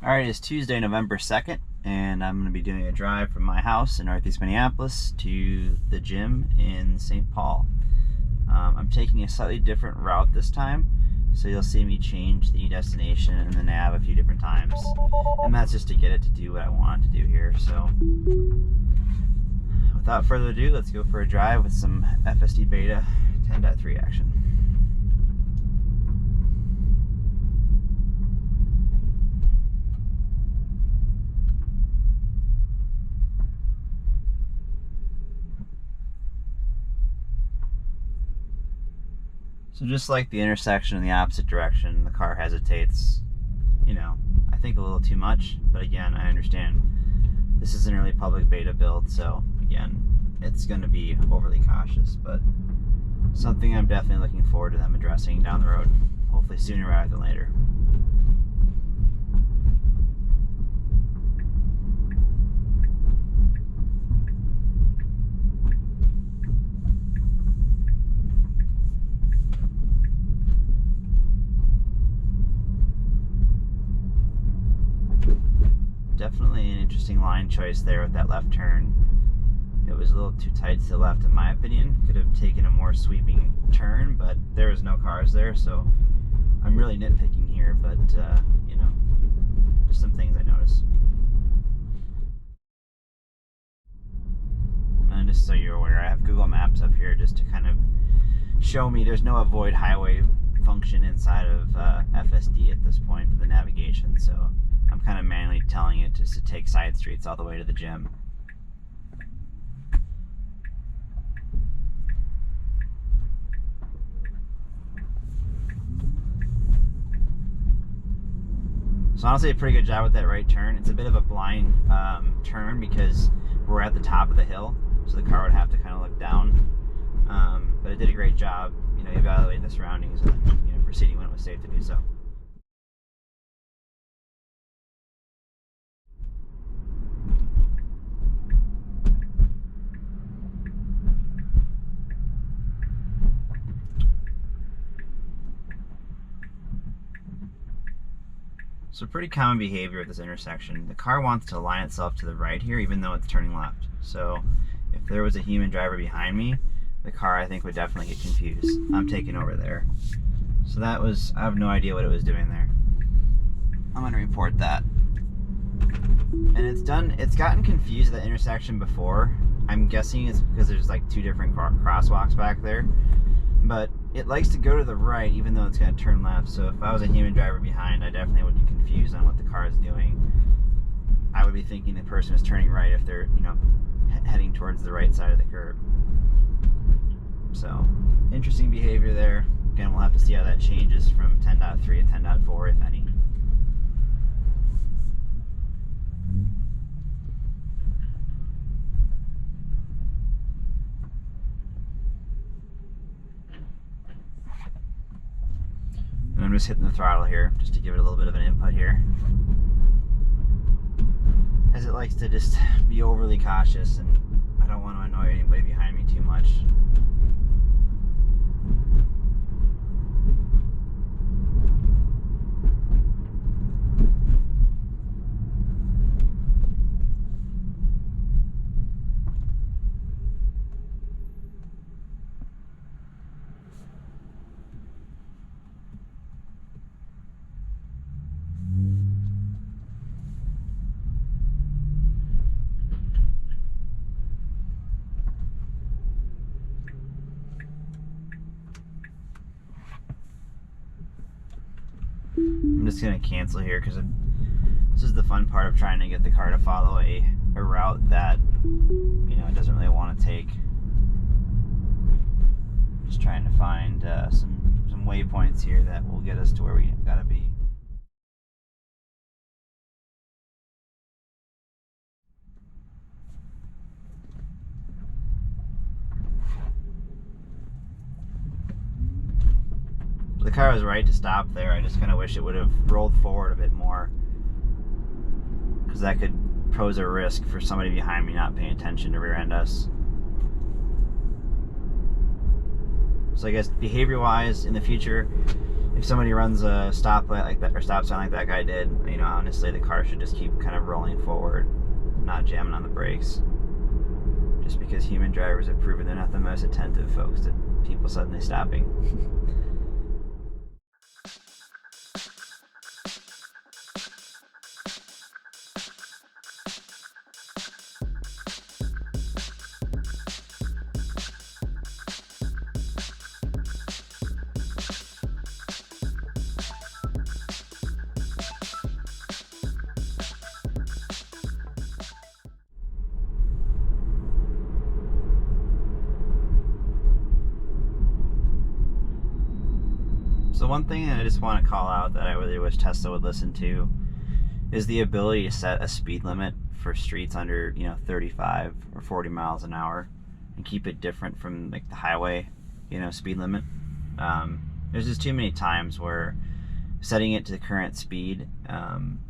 Alright, it's Tuesday, November 2nd, and I'm going to be doing a drive from my house in Northeast Minneapolis to the gym in St. Paul. I'm taking a slightly different route this time, so you'll see me change the destination and the nav a few different times. And that's just to get it to do what I want it to do here. So, without further ado, let's go for a drive with some FSD Beta 10.3 action. So just like the intersection in the opposite direction, the car hesitates, I think a little too much, but again, I understand this is an early public beta build, so again, it's going to be overly cautious, but something I'm definitely looking forward to them addressing down the road, hopefully sooner rather than later. Definitely an interesting line choice there with that left turn. It was a little too tight to the left in my opinion. Could have taken a more sweeping turn, but there was no cars there, so I'm really nitpicking here, but just some things I noticed. And just so you're aware, I have Google Maps up here just to kind of show me there's no avoid highway function inside of FSD at this point for the navigation, so I'm kind of manually telling it just to take side streets all the way to the gym. So honestly, a pretty good job with that right turn. It's a bit of a blind turn because we're at the top of the hill, so the car would have to kind of look down. But it did a great job, evaluating the surroundings and proceeding when it was safe to do so. So pretty common behavior at this intersection. The car wants to align itself to the right here, even though it's turning left. So if there was a human driver behind me, the car I think would definitely get confused. I'm taking over there. So I have no idea what it was doing there. I'm gonna report that. And it's gotten confused at the intersection before. I'm guessing it's because there's like two different crosswalks back there. But it likes to go to the right even though it's going to turn left, so if I was a human driver behind, I definitely would be confused on what the car is doing. I would be thinking the person is turning right if they're, heading towards the right side of the curb. So, interesting behavior there. Again, we'll have to see how that changes from 10.3 to 10.4, if any. And I'm just hitting the throttle here, just to give it a little bit of an input here. As it likes to just be overly cautious, and I don't want to annoy anybody behind me too much. I'm just going to cancel here because this is the fun part of trying to get the car to follow a route that it doesn't really want to take. Just trying to find some waypoints here that will get us to where we gotta be. The car was right to stop there. I just kind of wish it would have rolled forward a bit more, because that could pose a risk for somebody behind me not paying attention to rear end us. So I guess behavior wise in the future, if somebody runs a stoplight like that or stop sign like that guy did, you know, honestly, the car should just keep kind of rolling forward, not jamming on the brakes. Just because human drivers have proven they're not the most attentive folks to people suddenly stopping. So one thing that I just want to call out that I really wish Tesla would listen to is the ability to set a speed limit for streets under, you know, 35 or 40 miles an hour and keep it different from like the highway, you know, speed limit. There's just too many times where setting it to the current speed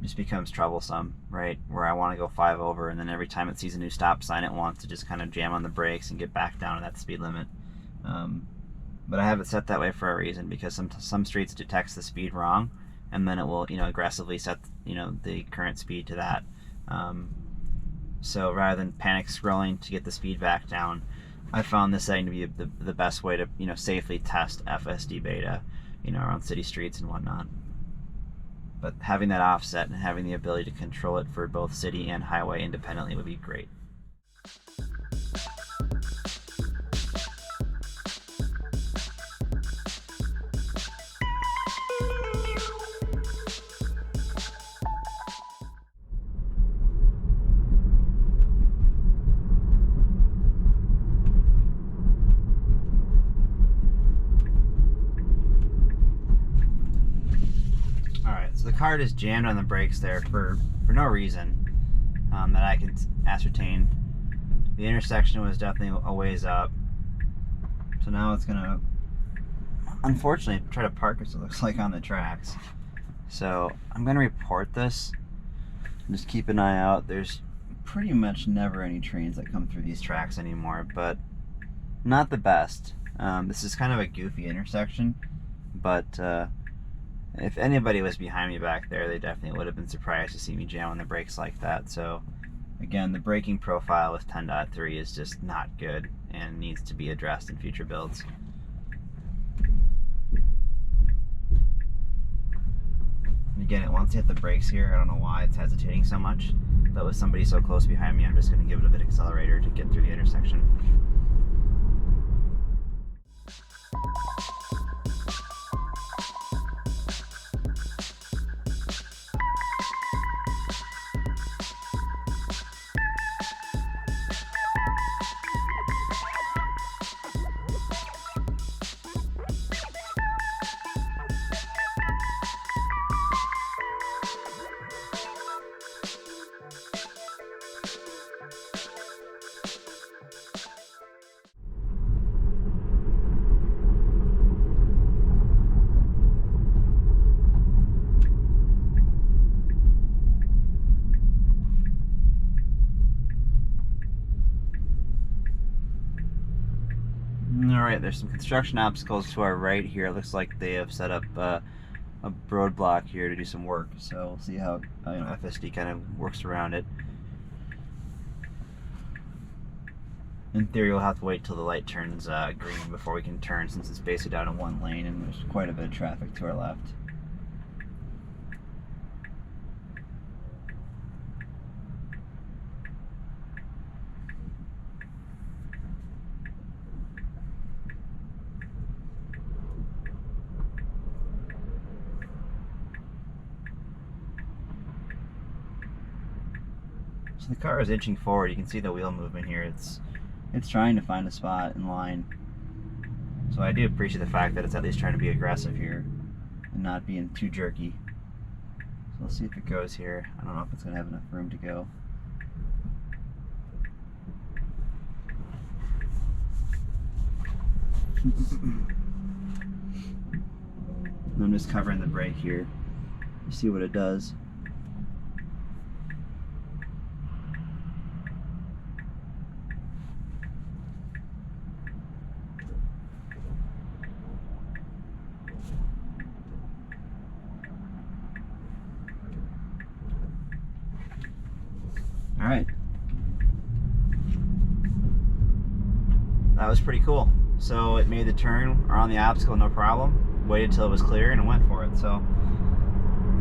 just becomes troublesome, right? Where I want to go 5 over, and then every time it sees a new stop sign, it wants to just kind of jam on the brakes and get back down to that speed limit. But I have it set that way for a reason, because some streets detects the speed wrong, and then it will, you know, aggressively set, you know, the current speed to that. So rather than panic scrolling to get the speed back down, I found this setting to be the best way to, you know, safely test FSD beta, you know, around city streets and whatnot. But having that offset and having the ability to control it for both city and highway independently would be great. So the car just jammed on the brakes there for no reason that I can ascertain. The intersection was definitely a ways up. So now it's gonna, unfortunately, try to park us, it looks like, on the tracks. So I'm gonna report this and just keep an eye out. There's pretty much never any trains that come through these tracks anymore, but not the best. This is kind of a goofy intersection, but if anybody was behind me back there, they definitely would have been surprised to see me jam on the brakes like that. So again, the braking profile with 10.3 is just not good and needs to be addressed in future builds. And again, it wants to hit the brakes here. I don't know why it's hesitating so much, but with somebody so close behind me, I'm just going to give it a bit of accelerator to get through the intersection. Alright, there's some construction obstacles to our right here. It looks like they have set up a roadblock here to do some work. So we'll see how FSD kind of works around it. In theory, we'll have to wait till the light turns green before we can turn, since it's basically down in one lane and there's quite a bit of traffic to our left. So the car is inching forward. You can see the wheel movement here. It's trying to find a spot in line. So I do appreciate the fact that it's at least trying to be aggressive here and not being too jerky. So let's see if it goes here. I don't know if it's going to have enough room to go. I'm just covering the brake here. See what it does. All right. That was pretty cool. So it made the turn around the obstacle no problem. Waited till it was clear and went for it. So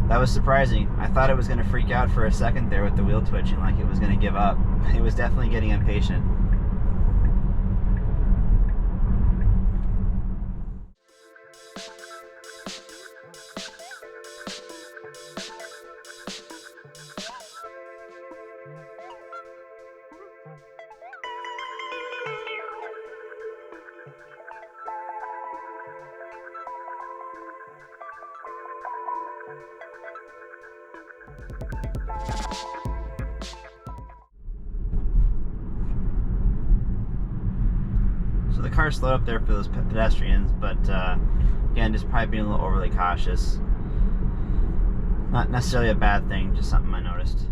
that was surprising. I thought it was going to freak out for a second there with the wheel twitching, like it was going to give up. It was definitely getting impatient. So the car slowed up there for those pedestrians, but again, just probably being a little overly cautious. Not necessarily a bad thing, just something I noticed.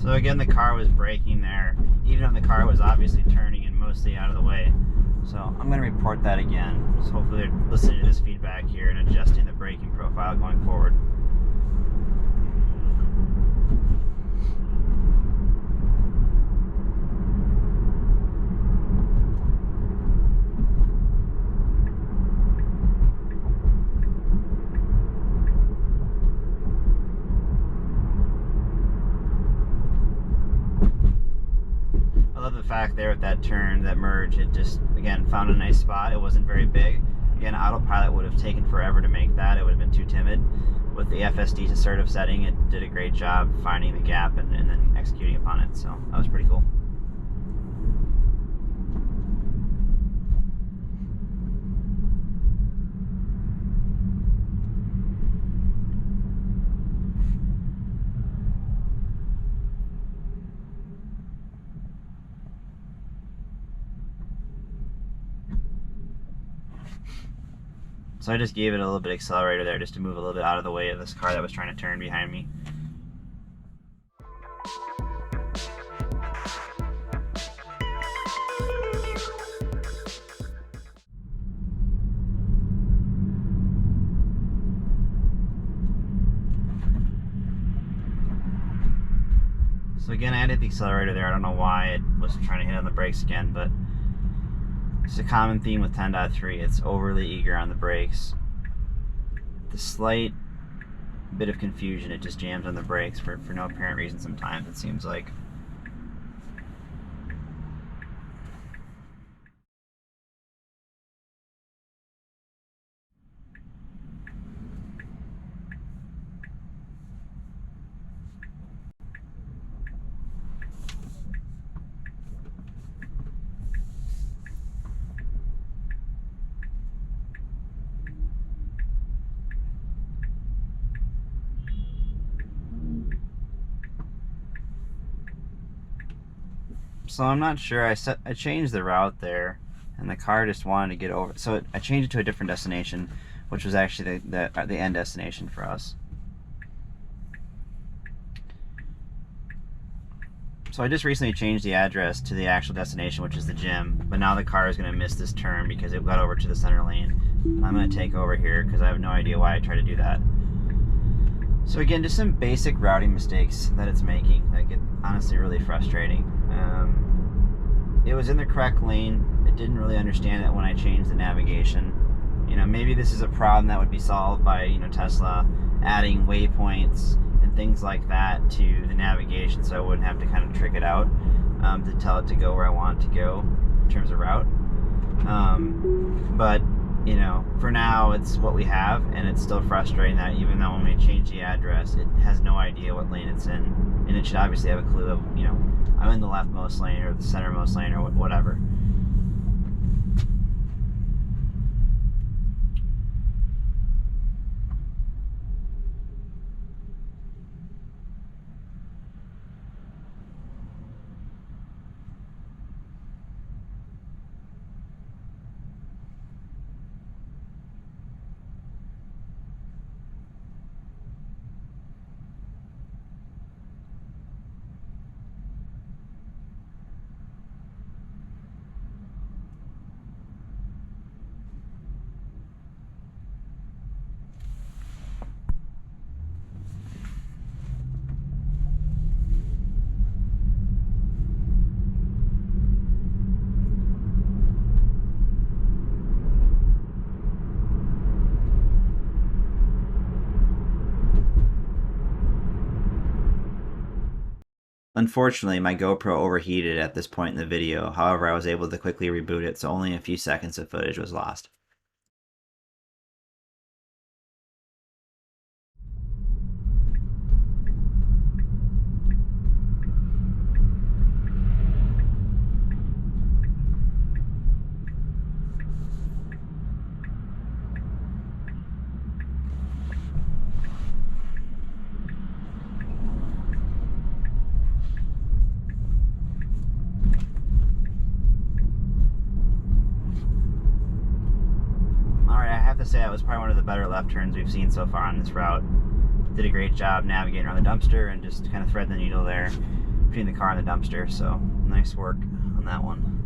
So again, the car was braking there, even though the car was obviously turning and mostly out of the way. So I'm going to report that again. So hopefully they're listening to this feedback here and adjusting the braking profile going forward. I love the fact there with that turn, that merge, it just, again, found a nice spot. It wasn't very big. Again, autopilot would have taken forever to make that. It would have been too timid. With the FSD assertive setting, it did a great job finding the gap and then executing upon it. So that was pretty cool. So I just gave it a little bit of accelerator there just to move a little bit out of the way of this car that was trying to turn behind me. So again, I added the accelerator there. I don't know why it was trying to hit on the brakes again, but it's a common theme with 10.3. It's overly eager on the brakes. The slight bit of confusion, it just jams on the brakes for no apparent reason sometimes, it seems like. So I'm not sure. I changed the route there, and the car just wanted to get over. So I changed it to a different destination, which was actually the end destination for us. So I just recently changed the address to the actual destination, which is the gym. But now the car is going to miss this turn because it got over to the center lane. And I'm going to take over here because I have no idea why I tried to do that. So again, just some basic routing mistakes that it's making that get honestly really frustrating. It was in the correct lane. It didn't really understand it when I changed the navigation. You know, maybe this is a problem that would be solved by, you know, Tesla adding waypoints and things like that to the navigation, so I wouldn't have to kind of trick it out to tell it to go where I want it to go in terms of route. But you know, for now it's what we have, and it's still frustrating that even though when we change the address, it has no idea what lane it's in, and it should obviously have a clue of, you know, I'm in the leftmost lane or the centermost lane or whatever. Unfortunately, my GoPro overheated at this point in the video. However, I was able to quickly reboot it, so only a few seconds of footage was lost. To say that was probably one of the better left turns we've seen so far on this route. Did a great job navigating around the dumpster and just kind of thread the needle there between the car and the dumpster, so nice work on that one.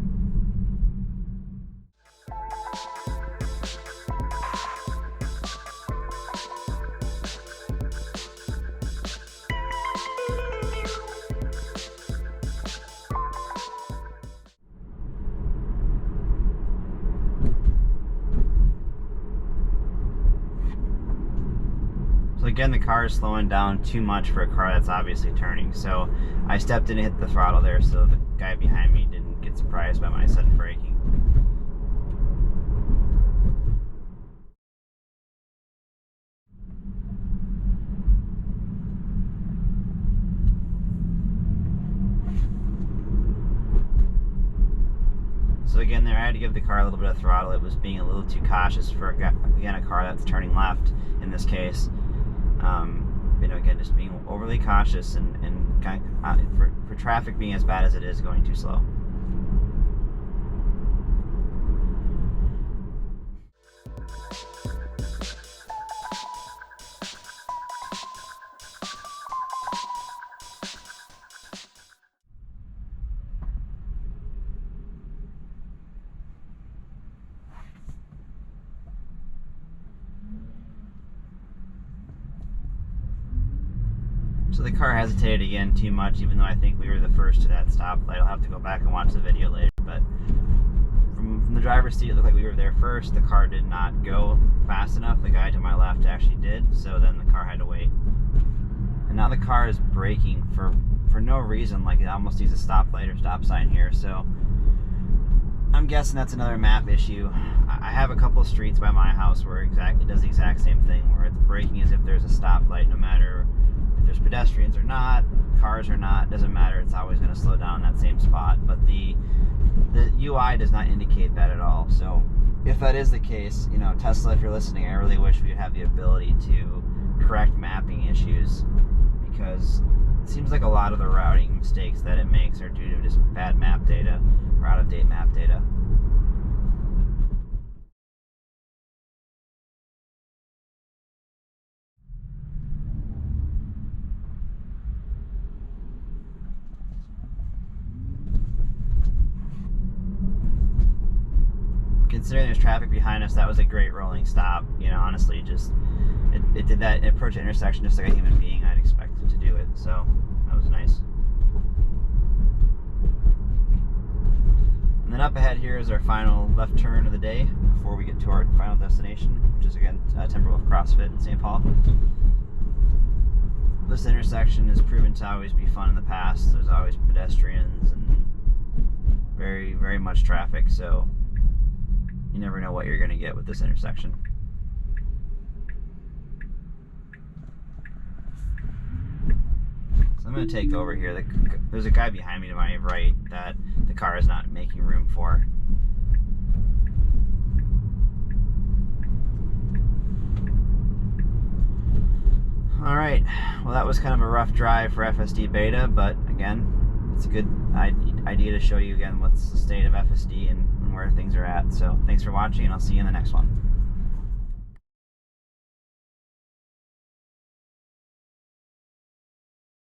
Again, the car is slowing down too much for a car that's obviously turning, so I stepped in and hit the throttle there so the guy behind me didn't get surprised by my sudden braking. So again there, I had to give the car a little bit of throttle. It was being a little too cautious for, again, a car that's turning left in this case. You know, again, just being overly cautious and kind of, for traffic being as bad as it is, going too slow. So the car hesitated again too much, even though I think we were the first to that stoplight. I'll have to go back and watch the video later, but from the driver's seat it looked like we were there first. The car did not go fast enough. The guy to my left actually did, so then the car had to wait. And now the car is braking for no reason, like it almost needs a stoplight or stop sign here, so I'm guessing that's another map issue. I have a couple streets by my house where it does the exact same thing, where it's braking as if there's a stoplight, no matter if there's pedestrians or not, cars or not, doesn't matter, it's always going to slow down in that same spot. But the UI does not indicate that at all. So if that is the case, you know, Tesla, if you're listening, I really wish we would have the ability to correct mapping issues, because it seems like a lot of the routing mistakes that it makes are due to just bad map data or out-of-date map data. Considering there's traffic behind us, that was a great rolling stop. You know, honestly, just it did that approach intersection just like a human being I'd expect it to do it. So that was nice. And then up ahead here is our final left turn of the day before we get to our final destination, which is again Timberwolf CrossFit in St. Paul. This intersection has proven to always be fun in the past. There's always pedestrians and very, very much traffic, so you never know what you're going to get with this intersection. So I'm going to take over here. There's a guy behind me to my right that the car is not making room for. Alright, well that was kind of a rough drive for FSD beta, but again, it's a good idea to show you again what's the state of FSD and where things are at. So thanks for watching, and I'll see you in the next one.